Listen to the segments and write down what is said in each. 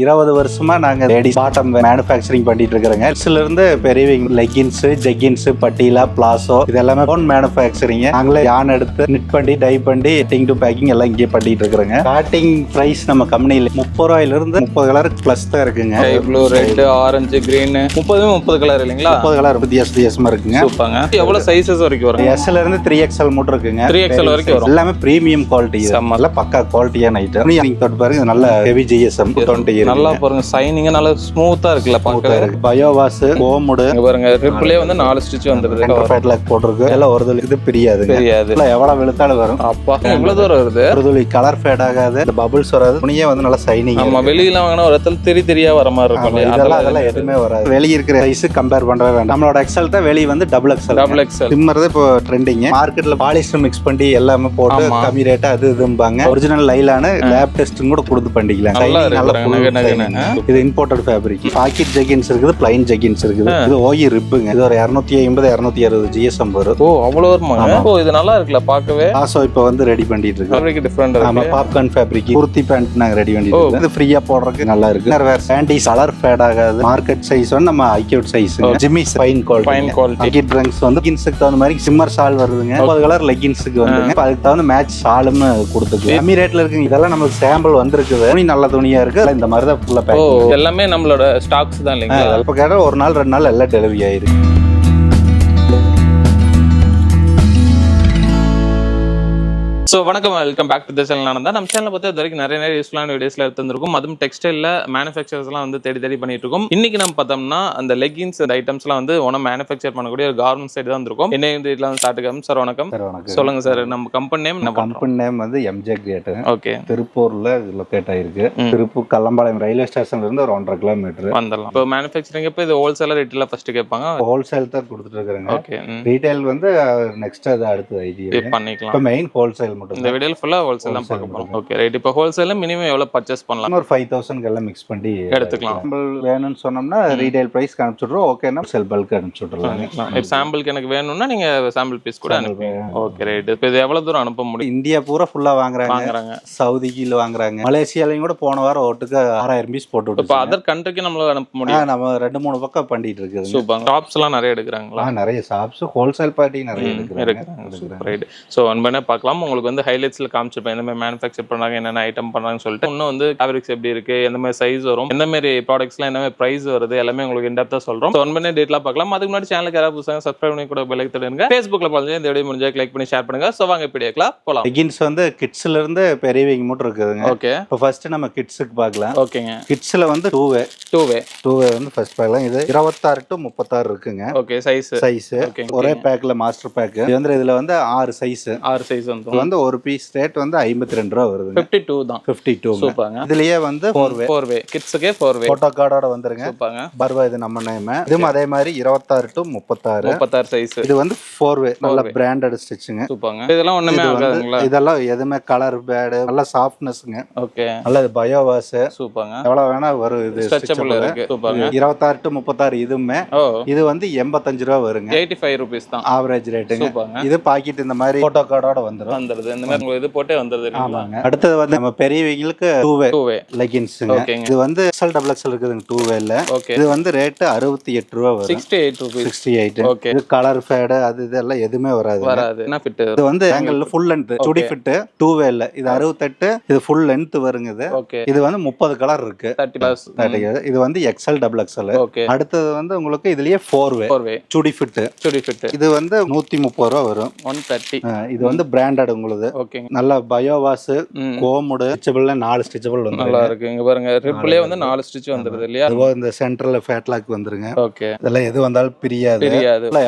20 வருஷமா நாங்க ladies bottom manufacturing பண்ணிட்டு இருக்கிறோங்க. கிட்ஸ்ல இருந்து பெரியவங்க லெகின்ஸ், ஜெகின்ஸ், பட்டிலா, பிளாசோ இது எல்லாமே ஓன் மேனுஃபேக்சரிங். நாங்களே யான் எடுத்து நிட் பண்ணி டை பண்ணி டிங் டு பேக்கிங் எல்லாம் இங்கே பண்ணிட்டு இருக்கிறோங்க. ஸ்டார்டிங் பிரைஸ் நம்ம கம்பெனில 30 ரூபாயில இருந்து 30 கலர் பிளஸ் தான் இருக்குங்க. Blue, red, orange, green 30 colour இல்லைங்களா? 30 கலர் வித்தியாசமா இருக்குங்க. சூப்பர்ங்க. எவ்வளவு சைஸஸ் வரைக்கும் வரும்? S ல இருந்து 3XL மட்டும் இருக்குங்க. 3XL வரைக்கும் வரும். எல்லாமே பிரீமியம் குவாலிட்டி. எல்லாம் பக்கா குவாலிட்டியான ஐட்டம். நீங்க தொட்டு பாருங்க, நல்ல ஹெவி GSM 20 நல்லா பாருங்க, சைனிங் நல்லா ஸ்மூத்தா இருக்குல்ல பார்க்கவே. பயோவாஸ், கோமுடு இங்க பாருங்க, ரிப்லே வந்து 4 ஸ்டிட்ச் வந்துருது. ஃபேட் லாக் போட்டுருக்கு. எல்லாம் ஒரு துளி இது பிரியாது. எவ்வளவு வெளுத்தாலும் வரும். அப்பா எவ்வளவு தூரம் வருது. ஒரு துளி கலர் ஃபேட் ஆகாது, இந்த பபிள்ஸ் வராது. துணியே வந்து நல்லா சைனிங். நம்ம வெளியில வாங்கினா ஒரு இடத்துல தெரிய வர மாதிரி இருக்கும். அதெல்லாம் எதுவுமே வராது. வெளிய இருக்கிற சைஸ் கம்பேர் பண்றவே வேண்டாம். நம்மளோட எக்ஸல் தான் வெளிய வந்து டபுள் எக்ஸல். சிம்மர் இப்போ ட்ரெண்டிங். மார்க்கெட்ல பாலிஸ்டர் மிக்ஸ் பண்ணி எல்லாமே போட்டு கம்மி ரேட்டா அது இதும்பாங்க. ஒரிஜினல் லைலான லேப் டெஸ்ட் கூட கொடுத்து பண்ணிக்கலாம். இது இம்போர்ட்டட் ஃபேப்ரிக். பாக்கெட் ஜெகின்ஸ் இருக்குது, பிளைன் ஜெகின்ஸ் இருக்குது. இது ஓயி ரிப்புங்க. இது ஒரு 250 260 GSM வரும். ஓ அவ்வளவு வருமா? ஓ இது நல்லா இருக்குல்ல பார்க்கவே. ஆசோ இப்போ வந்து ரெடி பண்ணிட்டு இருக்கு. ஃபேப்ரிக் டிஃபரண்ட் இருக்கு. ஆமா, பாப்கார்ன் ஃபேப்ரிக். குர்த்தி பேண்ட் நாங்க ரெடி பண்ணிட்டு இருக்கோம். இது ஃப்ரீயா போடுறதுக்கு நல்லா இருக்கு. வேற சாண்டீஸ் கலர் ஃபேட் ஆகாது. மார்க்கெட் சைஸ் வந்து நம்ம ஐக்யூட் சைஸ். ஜிம்மிஸ் ஃபைன் குவாலிட்டி. பாக்கெட் ட்ரங்க்ஸ் வந்து லெகின்ஸ்க்கு தகுந்த மாதிரி சிம்மர் ஷால் வருதுங்க. 30 கலர் லெகின்ஸ்க்கு வந்துங்க. அதுக்கு தகுந்த மேட்ச் ஷாலும் கொடுத்துருக்கு. கம்மி ரேட்ல இருக்கு. இதெல்லாம் நமக்கு சாம்பிள் வந்திருக்குது. துணி நல்ல துணியா இருக்கு. இந்த மாதிரி தான் ஃபுல்லா பேக்கிங். எல்லாமே நம்மளோட ஸ்டாக்ஸ் தான் இல்லைங்களா? இப்ப கேட்டா ஒரு நாள் 2 நாள் எல்லாம் டெலிவரி ஆயிருக்கு. ஸோ வணக்கம், welcome back to the channel. நான் தான் நம்ம சேனலை பொறுத்த வரைக்கும் நிறைய யூஸ்ஃபுல்லான வீடியோஸ்ல எடுத்துருக்கும். அதுவும் டெக்ஸ்டைல்ல மேனுஃபேக்சர்ஸ்லாம் வந்து தேடி பண்ணிட்டு இருக்கோம். இன்னைக்கு நம்ம பார்த்தோம்னா அந்த லெகின்ஸ் ஐட்டம்ஸ்லாம் வந்து ஒன்றும் மேனுஃபேக்சர் பண்ணக்கூடிய ஒரு கார்மெண்ட் சைடு தான் இருக்கும். என்ன இந்த வீட்டில் வந்து ஸ்டார்ட் சார் வணக்கம். சொல்லுங்க சார், நம்ம கம்பெனி நேம். கம்பெனி நேம் வந்து MJ கிரியேட். ஓகே, திருப்பூர்ல லொக்கேட் ஆயிருக்கு. திருப்பூர் கல்லம்பாளையம் ரயில்வே ஸ்டேஷன்ல இருந்து ஒரு 1.5 கிலோமீட்டர் வந்துடலாம். இப்போ மேனுஃபேக்சரிங் இப்போ இது ஹோல்சேலர் ரேட்ல ஃபர்ஸ்ட் கேட்பாங்க. ஹோல்சேல் தான் கொடுத்துட்டு இருக்காங்க. ஓகே, ரீட்டைல் வந்து நெக்ஸ்ட் அது அடுத்து ஐடியா பண்ணிக்கலாம். இப்போ மெயின் ஹோல்சேல். இந்த வீடியோல ஃபுல்லா ஹோல்சேல் தான் பார்க்க போறோம். Okay right. இப்போ ஹோல்சேல்ல மினிமம் எவ்வளவு பர்ச்சேஸ் பண்ணலாம்? ஒரு 5000 எல்லாம் மிக்ஸ் பண்ணி எடுத்துக்கலாம். சாம்பிள் வேணும்னு சொன்னோம்னா ரீட்டைல் பிரைஸ் அனுப்பிச்சுடுறோம். ஓகேனா செல் பல்க் அனுப்பிச்சுடுறோம். இப்போ சாம்பிளுக்கு எனக்கு வேணும்னா நீங்க சாம்பிள் பீஸ் கூட அனுப்புங்க. Okay right. இப்போ இது எவ்வளவு தூரம் அனுப்ப முடியும்? இந்தியா பூரா ஃபுல்லா வாங்குறாங்க. சவுதில வாங்குறாங்க. மலேசியாலயும் கூட போன வாரம் ஓட்டுக்கு 6000 பீஸ் போட்டு விட்டு. இப்போ அதர் கண்ட்ரிக்கு நம்மளால அனுப்ப முடியும். நம்ம 2-3 பக்கம் பண்ணிட்டு இருக்குது. சூப்பர். ஷாப்ஸ் எல்லாம் நிறைய எடுக்கறாங்களா? நிறைய ஷாப்ஸ் ஹோல்சேல் பார்ட்டி நிறைய எடுக்கறாங்க. ரைட். சோ ஒன்பனே பார்க்கலாம். உங்களுக்கு வந்து ஹைலைட்ஸ்ல காமிச்சிருப்பேன் என்ன மாதிரி மேனுஃபேக்சர் பண்றாங்க, என்னென்ன ஐட்டம் பண்றாங்கன்னு சொல்லிட்டு. இன்னும் வந்து ஃபேப்ரிக்ஸ் எப்படி இருக்கு, எந்த மாதிரி சைஸ் வரும், எந்த மாதிரி ப்ராடக்ட்ஸ்லாம் என்ன மாதிரி பிரைஸ் வருது, எல்லாமே உங்களுக்கு இன்டெப்தா சொல்றோம். சோ ஒன்பனே டேட்லாம் பார்க்கலாம். அதுக்கு முன்னாடி சேனலுக்கு யாராவது புதுசாக சப்ஸ்கிரைப் பண்ணி கூட பெல் ஐக்கன் தட்டுங்க. Facebookல பாருங்க, இந்த வீடியோ முடிஞ்சா லைக் பண்ணி ஷேர் பண்ணுங்க. சோ வாங்க வீடியோக்குலாம் போலாம். லெகின்ஸ் வந்து கிட்ஸ்ல இருந்து பெரியவங்க மட்டும் இருக்குதுங்க. ஓகே, இப்போ ஃபர்ஸ்ட் நம்ம கிட்ஸ்க்கு பார்க்கலாம். ஓகேங்க. கிட்ஸ்ல வந்து 2way வந்து ஃபர்ஸ்ட் பார்க்கலாம். இது 26 to 36 இருக்குங்க. ஓகே, சைஸ் ஒரே பேக்ல மாஸ்டர் பேக். இதுல வந்து 6 சைஸ் வந்து ஒரு பீஸ் ரேட் வந்து 52 ரூபாய் வருது. 52 தான். 52. சூப்பர்ங்க. இதுலயே வந்து 4way கிட்ஸ்க்கே 4way போட்டோ கார்டோட வந்துருங்க. சூப்பர்ங்க. பர்வா இது நம்ம நேம். இதுவும் அதே மாதிரி 26 to 36 சைஸ். இது வந்து 4way நல்ல பிராண்டட் ஸ்டிட்ச்ங்க. சூப்பர்ங்க. இதெல்லாம் ஒண்ணுமே ஆகாதுங்களா? இதெல்லாம் எதுமே கலர் பேட் நல்ல சாஃப்ட்னஸ்ங்க. ஓகே, நல்ல பயோவாஸ். சூப்பர்ங்க. எவ்வளவு வேணா வரும். இது ஸ்ட்ரெச்சபிள் இருக்கு. சூப்பர்ங்க. 26 to 36 இதுமே. இது வந்து 85 ரூபாய் வருங்க. 85 ரூபீஸ் தான் ஆவரேஜ் ரேட்டுங்க. சூப்பர்ங்க. இது பாக்கெட் இந்த மாதிரி போட்டோ கார்டோட வந்துரும். இந்த மாதிரி உங்களுக்கு இது போட்டே வந்துருது. ஆமாங்க. அடுத்து வந்து நம்ம பெரியவங்களுக்கு 2way லெகின்ஸ்ங்க. இது வந்து XL இருக்குதுங்க 2wayல. இது வந்து ரேட் 68 ரூபாய் வரும். 68 ரூபீஸ். 68. ஓகே. இது கலர் ஃபேட் அது இதெல்லாம் எதுமே வராது. என்ன ஃபிட்? இது வந்து ஆங்கிள் ஃபுல் லெந்த் சுடி ஃபிட் 2wayல. இது 68. இது ஃபுல் லெந்த் வருங்க. இது ஓகே. இது வந்து 30 கலர் இருக்கு. 30+. இது வந்து XL. ஓகே. அடுத்து வந்து உங்களுக்கு இதுலயே 4way சுடி ஃபிட். இது வந்து 130 ரூபாய் வரும். 130. இது வந்து பிராண்டட் உங்களுக்கு. ஓகே. நல்ல பயோவாஸ், கோமுடு, ஸ்டிச்சபிள்ல 4 ஸ்டிச்சபிள் வந்து நல்லா இருக்கு. இங்க பாருங்க, ரிப்லே வந்து 4 ஸ்டிட்ச் வந்துருது இல்லையா? அதுவோ இந்த சென்டர்ல ஃபேட் லாக் வந்துருங்க. ஓகே. இதெல்லாம் எது வந்தாலும் பிரியாது.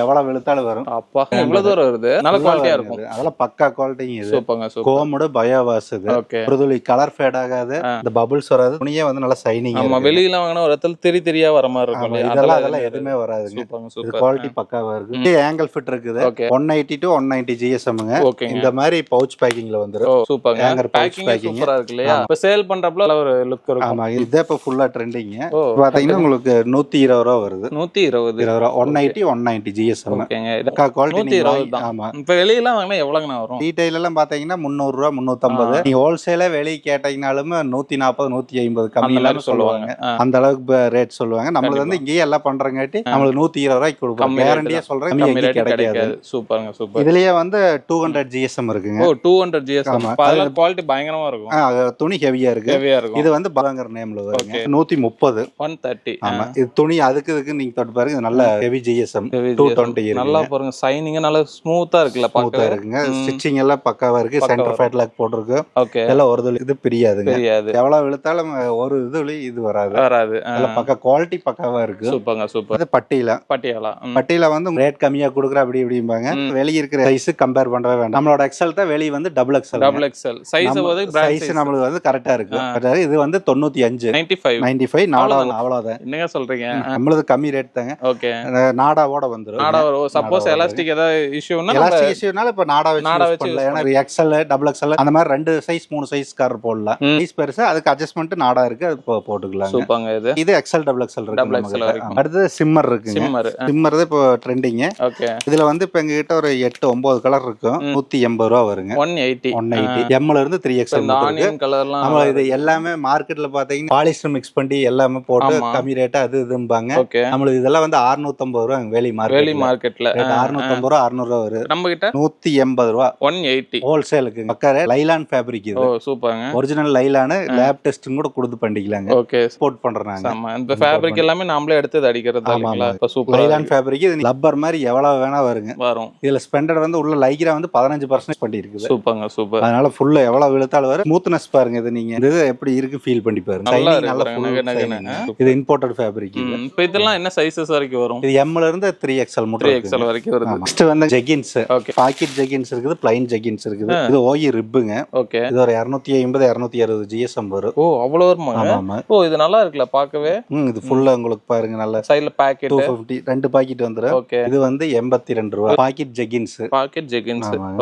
எவ்வளவு வெளுத்தாலும் வரும். அப்பா எவ்வளவு தூரம் வருது. நல்ல குவாலிட்டியா இருக்கும். அதெல்லாம் பக்கா குவாலிட்டிங்க. இது சூப்பர்ங்க. கோமுடு, பயோவாஸ். இது ஒரு துளி கலர் ஃபேட் ஆகாது. இந்த பபிள்ஸ் வராது. துணியே வந்து நல்லா சைனிங். ஆமா, வெளியில வாங்கினா ஒரு இடத்துல தெரியா வர மாதிரி இருக்கும். இதெல்லாம் எதுவுமே வராதுங்க. சூப்பர். குவாலிட்டி பக்காவா இருக்கு. ஆங்கிள் ஃபிட் இருக்குது. 180 to 190 GSMங்க. இந்த மாதிரி பவுச் பேக்கிங்ல வந்துரும். ஓ சூப்பர்ங்க. Hanger pouch packing packing. சூப்பரா இருக்கு இல்லையா? இப்ப சேல் பண்றப்பல ஒரு லுக் இருக்கும். ஆமா, இதே இப்ப ஃபுல்லா ட்ரெண்டிங். பாத்தீங்கன்னா உங்களுக்கு 120 ரூபா வருது. 120 ரூபா 180 190 GSM. ஓகேங்க. குவாலிட்டி 120 தான். ஆமா. இப்ப வெளியெல்லாம் வாங்கினா எவ்வளவுனா வரும்? ரீட்டைல் எல்லாம் பாத்தீங்கன்னா 300 ரூபா 350. நீங்க ஹோல்சேலா வெளிய கேட்டீங்கனாலும் 140 150 கம்மி இல்லாம சொல்லுவாங்க. அந்த அளவுக்கு ரேட் சொல்லுவாங்க. நம்மளது வந்து இங்கேயே எல்லாம் பண்றங்காட்டி நம்மளுக்கு 120 ரூபாய்க்கு கொடுப்போம். கேரண்டியா சொல்றேன், கம்மி ரேட் கிடைக்காது. சூப்பர்ங்க சூப்பர். இதுலயே வந்து 200 GSM இருக்குங்க. ஓ 200 GSM. அதுல குவாலிட்டி பயங்கரமா இருக்கும். துணி ஹெவியா இருக்கு. ஹெவியா இருக்கும். இது வந்து பாங்கர் நேம்ல வருங்க. 130 130. ஆமா, இது துணி அதுக்கு நீங்க தொட்டு பாருங்க. இது நல்ல ஹெவி GSM 220 இருக்கு. நல்லா பாருங்க, சைனிங் நல்லா ஸ்மூத்தா இருக்குல்ல, ஸ்மூத்தா இருக்குங்க. ஸ்டிச்சிங் எல்லாம் பக்காவா இருக்கு. சென்டர் ஃபேட் லாக் போட்டுருக்கு. ஓகே. எல்லாம் ஒரு இது பிரியாதுங்க. தெரியாது. எவ்வளவு இழுத்தாலும் ஒரு இது வராது. எல்லாம் பக்கா குவாலிட்டி பக்காவா இருக்கு. சூப்பர்ங்க சூப்பர். இது பட்டியலா வந்து ரேட் கம்மியா கொடுக்குற அப்படிம்பாங்க. வெளிய இருக்கிற சைஸ் கம்பேர் பண்ற வேண்டாம். நம்மளோட எக்ஸல் தான், வெளிய வந்து டபுள் எக்ஸல். சைஸ் வந்து சைஸ் நம்மளுக்கு வந்து கரெக்டா இருக்கு. இது வந்து 95 95 நாடா. அவ்வளவுதான். என்னங்க சொல்றீங்க? நம்மளது கம்மி ரேட் தாங்க. ஓகே. நாடாவோட வந்துரும். நாடா சப்போஸ் எலாஸ்டிக் ஏதாவது இஷ்யூனா எலாஸ்டிக் இஷ்யூனால இப்ப நாடா வச்சு பண்ணலாம். ஏன்னா எக்ஸல் டபுள் எக்ஸல் அந்த மாதிரி 2 சைஸ் 3 சைஸ் கார் போடலாம். சைஸ் பெருசா அதுக்கு அட்ஜஸ்ட்மென்ட் நாடா இருக்கு, அது போட்டுக்கலாம். சூப்பர்ங்க. இது எக்ஸல் டபுள் எக்ஸல் இருக்கு. அடுத்து சிம்மர் இருக்குங்க. சிம்மர் தான் இப்போ ட்ரெண்டிங். ஓகே. இதுல வந்து இப்ப எங்க கிட்ட ஒரு 8 9 கலர் இருக்கும். 180 ரூபா வருங்க. 180 எம்ல இருந்து 3XL கலர்லாம். நம்ம இது எல்லாமே மார்க்கெட்ல பாத்தீங்கன்னா பாலிஸ்டர் மிக்ஸ் பண்ணி எல்லாமே போட்டு கம்மி ரேட்டா அது இதும்பாங்க. நம்மளுக்கு இதெல்லாம் வந்து 650 ரூபா வெளி மார்க்கெட்ல 650 ரூபா 600 ரூபா வருது. நம்ம கிட்ட 180 ரூபா 180 ஹோல்சேலுக்கு. பக்கா லைலான் ஃபேப்ரிக் இது. ஓ சூப்பர்ங்க. ஒரிஜினல் லைலான் லேப் டெஸ்ட் கூட கொடுத்து பண்ணிக்கலாங்க. ஓகே. ஸ்போர்ட் பண்றாங்க. ஆமா, இந்த ஃபேப்ரிக் எல்லாமே நாமளே எடுத்து அடிக்கிறது இல்லையா? இப்ப சூப்பர். லைலான் ஃபேப்ரிக் இது ரப்பர் மாதிரி எவ்வளவு வேணா வரும். இதுல ஸ்பெண்டர் வந்து உள்ள லைக்ரா வந்து 15% பண்ணி இருக்குது. சூப்பர்ங்க சூப்பர். அதனால ஃபுல்லா எவ்வளவு இழுத்தாலும் வரும். ஸ்மூத்னஸ் பாருங்க. இது நீங்க இது எப்படி இருக்கு ஃபீல் பண்ணி பாருங்க. ஷைனிங் நல்லா இது இம்போர்ட்டட் ஃபேப்ரிக். இப்போ இதெல்லாம் என்ன சைஸஸ் வரைக்கும் வரும்? இது M ல இருந்து 3XL மட்டும் 3XL வரைக்கும் வருது. நெக்ஸ்ட் வந்து ஜெகின்ஸ். பாக்கெட் ஜெகின்ஸ் இருக்குது, ப்ளைன் ஜெகின்ஸ் இருக்குது. இது OE ரிப்புங்க. ஓகே. இது ஒரு 250 260 GSM வரும். ஓ அவ்வளவு வருமா? ஆமா. ஓ இது நல்லா இருக்குல பார்க்கவே. இது ஃபுல்லா உங்களுக்கு பாருங்க நல்ல சைடுல பாக்கெட் 250 2 பாக்கெட் வந்துரும். ஓகே. இது வந்து 82 ரூபாய் பாக்கெட் ஜெகின்ஸ்.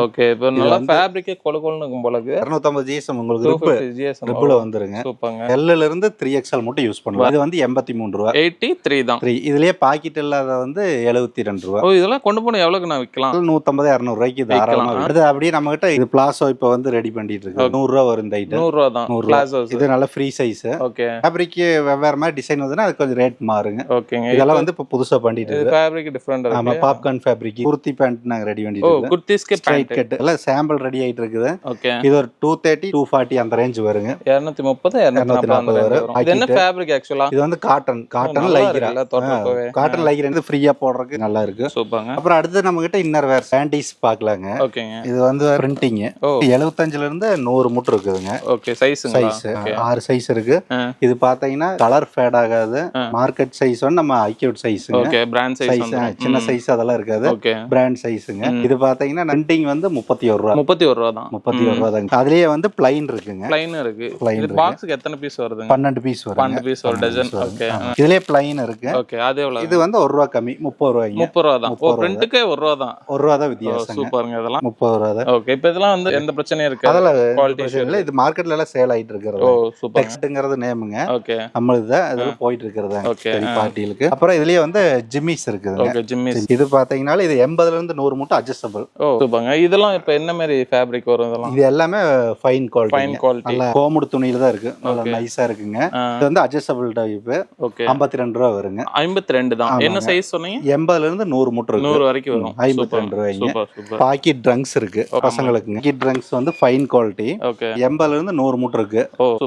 ஓகே. இப்போ நல்ல ஃபேப்ரிக் கொலகொலன்னு இருக்கும் போல இருக்கு. 250 GSM உங்களுக்கு ரிப்புல வந்துருங்க. சூப்பர்ங்க. L ல இருந்து 3XL மட்டும் யூஸ் பண்ணலாம். இது வந்து 83 ரூபாய். 83 தான். இதுலயே பாக்கெட் இல்லாத வந்து 72 ரூபாய். ஓ இதெல்லாம் கொண்டு போனா எவ்வளவுக்கு நான் விக்கலாம்? 150 200 ரூபாய்க்கு தாராளமா. அடுத்து அப்படியே நம்ம கிட்ட இது பிளாசோ இப்போ வந்து ரெடி பண்ணிட்டு இருக்கு. 100 ரூபாய் வரும் இந்த ஐட்டம். 100 ரூபாய் தான் பிளாசோ. இது நல்ல ஃப்ரீ சைஸ். ஓகே. ஃபேப்ரிக் வெவ்வேறு மாதிரி டிசைன் வந்துனா அது கொஞ்சம் ரேட் மாறுங்க. ஓகேங்க. இதெல்லாம் வந்து இப்போ புதுசா பண்ணிட்டு இருக்கு. ஃபேப்ரிக் டிஃபரண்ட் இருக்கு. ஆமா, பாப்கார்ன் ஃபேப்ரிக். குர்த்தி பேண்ட் நாங்க ரெடி பண்ணிட்டு இருக்கோம். குர்த்திஸ்க்கு ஸ்ட்ரைட் கட் எல்லாம் சாம்பிள் ரெடி ஆயிட்டு இருக்குது. ஓகே. இது ஒரு 230 240 அந்த ரேஞ்ச் வருங்க. 230 240 வரும். இது என்ன ஃபேப்ரிக் ஆக்சுவலா? இது வந்து காட்டன் லைக்ரா. காட்டன் லைக்ரா வந்து ஃப்ரீயா போடுறதுக்கு நல்லா இருக்கு. சூப்பர்ங்க. அப்புறம் அடுத்து நம்ம கிட்ட இன்னர் வேர் சாண்டீஸ் பார்க்கலாங்க. ஓகேங்க. இது வந்து பிரிண்டிங் 75 ல இருந்து 100 முட்டு இருக்குதுங்க. ஓகே. சைஸ் 6 சைஸ் இருக்கு. இது பாத்தீங்கன்னா கலர் ஃபேட் ஆகாது. மார்க்கெட் சைஸ் வந்து நம்ம ஐக்யூட் சைஸ்ங்க. ஓகே. பிராண்ட் சைஸ் சின்ன சைஸ் அதெல்லாம் இருக்காது. ஓகே. பிராண்ட் சைஸ்ங்க. இது பாத்தீங்கன்னா பிரிண்டிங் வந்து 31 ரூபாய். 31 ரூபாய் தான். 31 ரூபாய் தான். அதுலயே வந்து பிளைன் இருக்குங்க. பிளைன் இருக்கு. இது பாக்ஸ்க்கு எத்தனை பீஸ் வருது? 12 பீஸ் வரும். 12 பீஸ் ஒரு டஜன். ஓகே. இதுலயே பிளைன் இருக்கு. ஓகே. அது எவ்வளவு? இது வந்து 1 ரூபாய் கம்மி 30 ரூபாய். 30 ரூபாய் தான். ஓ பிரிண்ட்க்கு 1 ரூபாய் தான். 1 ரூபாய் தான் வித்தியாசம். சூப்பர்ங்க. இதெல்லாம் 30 ரூபாய் தான். ஓகே. இப்போ இதெல்லாம் வந்து எந்த பிரச்சனையும் இருக்கு? அதெல்லாம் குவாலிட்டி இல்ல. இது மார்க்கெட்ல எல்லாம் சேல் ஆயிட்டு இருக்குது. ஓ சூப்பர். டெக்ஸ்ட்ங்கறது நேம்ங்க. ஓகே. நம்மளுது அது போயிட்டு இருக்குது. ஓகே. பார்ட்டிகளுக்கு. அப்புறம் இதுலயே வந்து ஜிம்மிஸ் இருக்குதுங்க. ஓகே. ஜிம்மிஸ். இது பாத்தீங்கன்னா இது 80 ல இருந்து 100 மட்டும் அட்ஜஸ்டபிள். ஓ சூப்பர்ங்க. இதெல்லாம் இப்போ என்ன மாதிரி ஃபேப்ரிக் வரும் இதெல்லாம்? இது எல்லாமே ஃபைன் குவாலிட்டி. Fine quality. நல்ல கோமுடு துணியில தான் இருக்கு. நல்ல நைஸா இருக்குங்க. இது வந்து அட்ஜஸ்டபிள் டைப். ஓகே. 52 ரூபாய் வருங்க. 52 தான். என்ன சைஸ் சொன்னீங்க? 80 ல இருந்து 100 முட்டு இருக்கு. 100 வரைக்கும் வரும். 52 ரூபாய்ங்க. Super super. பாக்கெட் ட்ரங்க்ஸ் இருக்கு பசங்களுக்குங்க. பாக்கெட் ட்ரங்க்ஸ் வந்து ஃபைன் குவாலிட்டி. ஓகே. 80 ல இருந்து 100 முட்டு இருக்கு.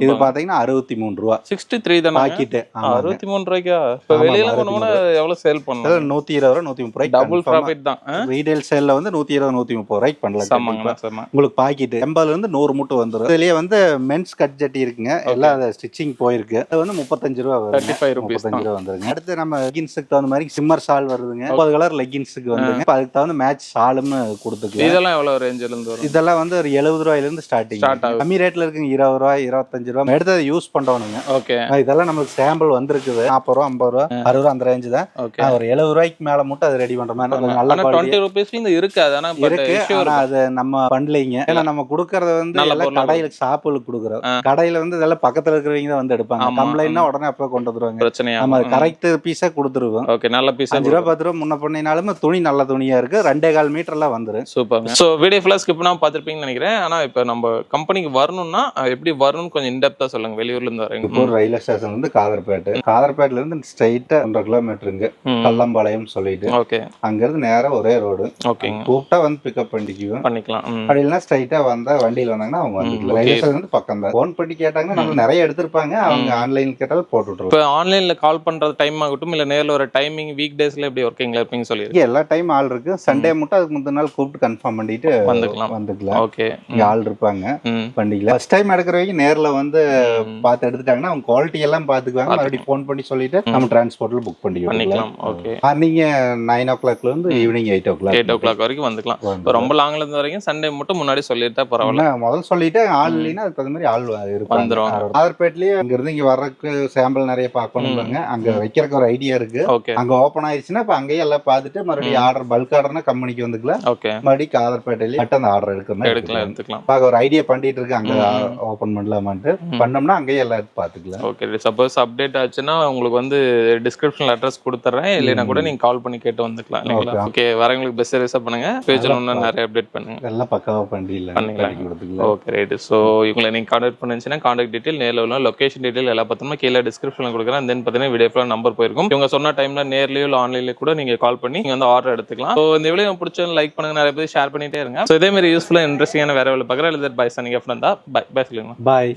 இது பாத்தீங்கன்னா 63 ரூபாய். 63 தான பாக்கெட். 63 ரூபாய்க்கா? இப்ப வெளியில கொண்டுனா எவ்வளவு சேல் பண்ணலாம்? 120 ரூபாய் 130 ரூபாய். டபுள் ப்ராஃபிட் தான். ரீட்டைல் சேல்ல வந்து 120 130 ரூபாய்க்கு பண்ணலாம். உங்களுக்கு பாக்கெட் 80 ல இருந்து 100 முட்டு வந்துரும். இதுலயே வந்து மென்ஸ் கட் ஜட்டி இருக்குங்க. எல்லாம் ஸ்டிச்சிங் போயிருக்கு. அது வந்து 35 ரூபாய் வரும். 35 ரூபாய் வந்துருங்க. அடுத்து நம்ம லெகின்ஸ்க்கு தகுந்த மாதிரி சிம்மர் ஷால் வருதுங்க. 30 கலர் லெகின்ஸ்க்கு வந்துருங்க. அதுக்கு தகுந்த மேட்ச் ஷாலும் கொடுத்துக்கலாம். இதெல்லாம் எவ்வளவு ரேஞ்சில இருந்து வரும்? இதெல்லாம் வந்து ஒரு 70 ரூபாயில இருந்து ஸ்டார்டிங். கம்மி ரேட்ல இருக்குங்க. 20 ரூபாய் 25 ரூபாய் எடுத்து அதை யூஸ் பண்றவனுங்க. ஓகே. இதெல்லாம் நமக்கு சாம்பிள் வந்திருக்குது. 40 ரூபாய் 50 ரூபாய் 60 ரூபாய் அந்த ரேஞ்ச் தான். ஒரு 70 ரூபாய்க்கு மேல மட்டும் அது ரெடி பண்ற மாதிரி நல்ல 20 ரூபாய்ஸ்ல இந்த இருக்காது. ஆனா இருக்கு. ஆனா அது நம்ம நம்ம பண்ணலைங்க. ஏன்னா நம்ம கொடுக்கறத வந்து நல்ல எல்லாம் பொருளா கடையில ஷாப்புகளுக்கு கொடுக்குறோம். கடையில வந்து இதெல்லாம் பக்கத்துல இருக்கிறவங்க தான் வந்து எடுப்பாங்க. ஆமா. கம்ப்ளைண்ட்னா உடனே அப்ப கொண்டு வந்துருவாங்க. பிரச்சனையா நம்ம கரெக்ட் பீஸா கொடுத்துருவோம். ஓகே, நல்ல பீஸா 5 ரூபா 10 ரூபா முன்ன பண்ணினாலும் துணி நல்ல துணியா இருக்கு. 2.25 மீட்டர்லாம் வந்துரும். சூப்பர். ஸோ வீடியோ ஃபுல்லாக ஸ்கிப் பண்ணாம பார்த்துருப்பீங்கன்னு நினைக்கிறேன். ஆனா இப்போ நம்ம கம்பெனிக்கு வரணும்னா எப்படி வரணும்னு கொஞ்சம் இன்டெப்தா சொல்லுங்க. வெளியூர்ல இருந்து வரீங்க. இப்போ ரயில்வே ஸ்டேஷன் வந்து காதர்பேட்ல இருந்து ஸ்ட்ரைட்டா 1.5 கிலோமீட்டருங்க. கல்லம்பாளையம் சொல்லிட்டு ஓகே, அங்க இருந்து நேரா ஒரே ரோடு. ஓகேங்க, கூப்பிட்டா வந்து பிக்கப் பண்ணிக்குவோம். பண்ணிக்கலாம். அப்படி இல்லைன்னா ஸ்ட்ரைட்டா வந்தா வண்டியில வந்தாங்கன்னா அவங்க வந்துக்கலாம். ரயில்வே ஸ்டேஷன் வந்து பக்கம் தான். ஃபோன் பண்ணி கேட்டாங்கன்னா நம்ம நிறைய எடுத்திருப்பாங்க. அவங்க ஆன்லைன் கேட்டாலும் போட்டு விட்டுருவோம். இப்போ ஆன்லைன்ல கால் பண்றது டைம் ஆகட்டும் இல்ல நேர்ல ஒரு டைமிங் வீக் டேஸ்ல எப்படி ஒர்க்கிங்ல இருப்பீங்க சொல்லிருக்கீங்க. இங்க எல்லா டைம் ஆள் இருக்கு. சண்டே மட்டும் அதுக்கு முந்தின நாள் கூப்பிட்டு கன்ஃபார்ம் பண்ணிட்டு வந்துக்கலாம். ஓகே, இங்க ஆள் இருப்பாங்க. வண்டியில ஃபர்ஸ்ட் டைம் எடுக்கிறவங்க நேர்ல வந்து பார்த்து எடுத்துட்டாங்கன்னா அவங்க குவாலிட்டி எல்லாம் பாத்துக்குவாங்க. மறுபடியும் ஃபோன் பண்ணி சொல்லிட்டு நம்ம டிரான்ஸ்போர்ட்ல புக் பண்ணிக்கலாம். ஓகே, மார்னிங் 9 o'clock இருந்து ஈவினிங் 8 o'clock வரைக்கும் வந்துக்கலாம். இப்போ ரொம்ப லாங்ல இருந்து வரைக்கும் சண்டே மட்டும் முன்னாடி சொல்லிட்டா பரவாயில்ல. முதல்ல சொல்லிட்டு ஆள் இல்லைன்னா அதுக்கு தகுந்த மாதிரி ஆள் இருப்பாங்க. ஆதர்பேட்லயே அங்க இருந்து இங்க வர்றதுக்கு சாம்பிள் நிறைய பார்க்கணும்பாங்க. அங்க வைக்கிறதுக்கு ஒரு ஐடியா இருக்கு. அங்க ஓபன் ஆயிடுச்சுன்னா இப்ப அங்கேயே எல்லாம் பார்த்துட்டு மறுபடியும் ஆர்டர் பல்க் ஆர்டர்னா கம்பெனிக்கு வந்துக்கலாம். மறுபடியும் ஆதர்பேட்டையில அந்த ஆர்டர் எடுத்துக்கலாம். ஒரு ஐடியா பண்ணிட்டு இருக்கு. அங்க ஓபன் பண்ணலாமான்ட்டு பண்ணோம்னா அங்கேயே எல்லாம் பாத்துக்கலாம். ஓகே, சப்போஸ் அப்டேட் ஆச்சுன்னா உங்களுக்கு வந்து டிஸ்கிரிப்ஷன்ல அட்ரஸ் கொடுத்துறேன். இல்லைன்னா கூட நீங்க கால் பண்ணி கேட்டு வந்துக்கலாம். ஓகே, வரவங்களுக்கு பெஸ்ட் சர்வீஸா பண்ணுங்க. பேஜ்ல இன்னும் நிறைய அப்டேட் பண்ணுங்க. எல்லாம் பக்காவா பண்ணிடலாம். Okay, right. ஸோ இவங்களை நீங்க கான்டாக்ட் பண்ணுச்சுன்னா கான்டாக்ட் டீடைல் நேரில் உள்ள லொகேஷன் டீடைல் எல்லாம் பார்த்தோம்னா கீழே டிஸ்கிரிப்ஷன்ல கொடுக்குறேன். தென் பார்த்தீங்கன்னா வீடியோ ஃபுல்லாக நம்பர் போயிருக்கும். இவங்க சொன்ன டைம்ல நேர்லயோ இல்லை ஆன்லைன்லயோ கூட நீங்க கால் பண்ணி நீங்க வந்து ஆர்டர் எடுத்துக்கலாம். ஸோ இந்த வீடியோ பிடிச்ச லைக் பண்ணுங்க, நிறைய பேர் ஷேர் பண்ணிட்டே இருங்க. ஸோ இதே மாதிரி யூஸ்ஃபுல்லாக இன்ட்ரெஸ்டிங்கான வேற வேலை பார்க்குறேன். இல்லை பாய் சனிங்க ஃப்ரெண்டா பாய் சொல்லுங்க. பாய்.